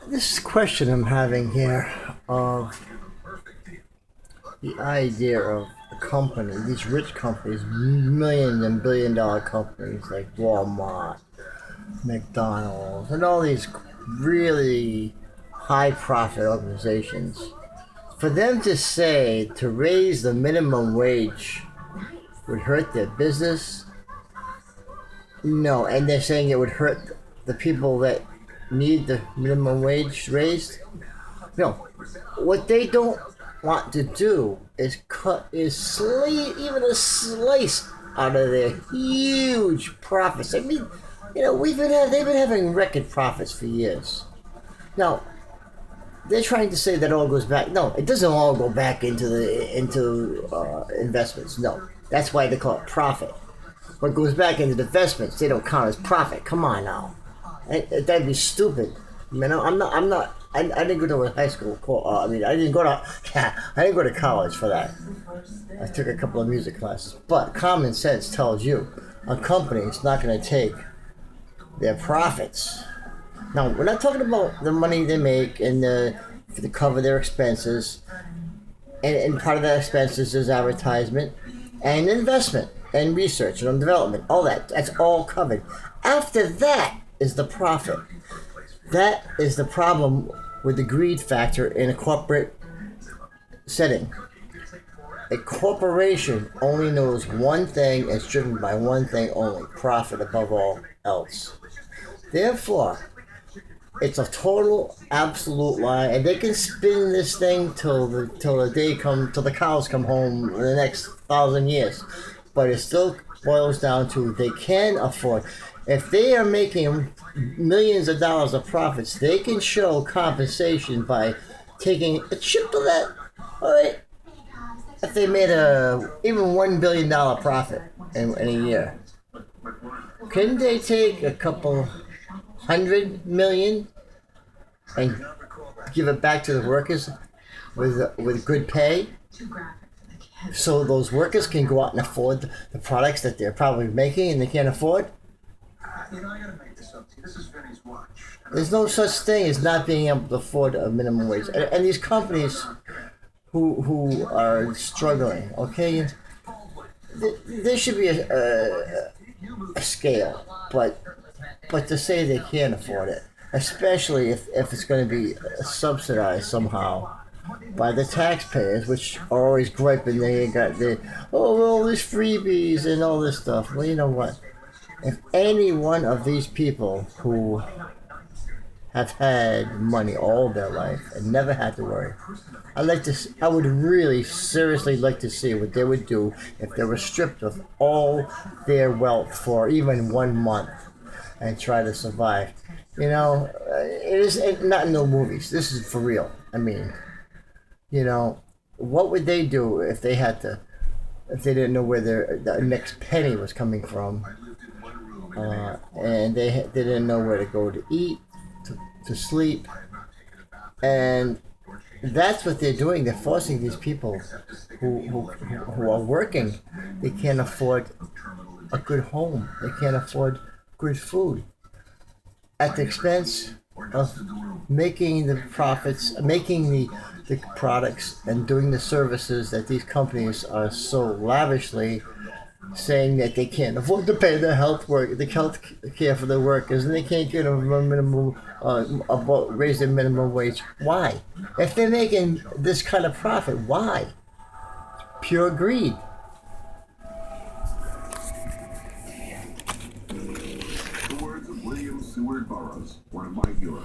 This question I'm having here of the idea of a company, these rich companies, million and billion dollar companies like Walmart, McDonald's, and all these really high profit organizations, for them to say to raise the minimum wage would hurt their business. No, and they're saying it would hurt the people that need the minimum wage raised. No, what they don't want to do is even a slice out of their huge profits. I mean, they've been having record profits for years. Now, they're trying to say that all goes back. No, it doesn't all go back into investments. No, that's why they call it profit. What goes back into the investments, they don't count as profit. Come on now, that'd be stupid. I'm not. I didn't go to a high school. I didn't go to. I didn't go to college for that. I took a couple of music classes. But common sense tells you a company is not going to take their profits. Now, we're not talking about the money they make and to cover their expenses. And part of that expenses is advertisement and investment and research and development. All that. That's all covered. After that is the profit. That is the problem with the greed factor in a corporate setting. A corporation only knows one thing, it's driven by one thing only, profit above all else. Therefore, it's a total, absolute lie, and they can spin this thing till the cows come home in the next 1,000 years. But it still boils down to they can afford. If they are making millions of dollars of profits, they can show compensation by taking a chip of that. All right, if they made even $1 billion profit in a year, couldn't they take a couple hundred million and give it back to the workers with good pay? So those workers can go out and afford the products that they're probably making and they can't afford? I gotta make this up to you. This is Vinny's watch. There's no such thing as not being able to afford a minimum wage. And these companies who are struggling, okay, there should be a scale, but to say they can't afford it, especially if it's going to be subsidized somehow by the taxpayers, which are always griping all these freebies and all this stuff. Well, you know what? If any one of these people who have had money all their life and never had to worry, I would really seriously like to see what they would do if they were stripped of all their wealth for even 1 month and try to survive. It is not in no movies. This is for real. I mean, what would they do if they didn't know where the next penny was coming from? And they didn't know where to go to eat, to sleep, and that's what they're doing. They're forcing these people who are working. They can't afford a good home. They can't afford good food at the expense of making the profits, making the products, and doing the services that these companies are so lavishly saying that they can't afford to pay the health care for the workers, and they can't get a minimum raise their minimum wage. Why? If they're making this kind of profit, why? Pure greed. The words of William Seward Burroughs, one of my heroes.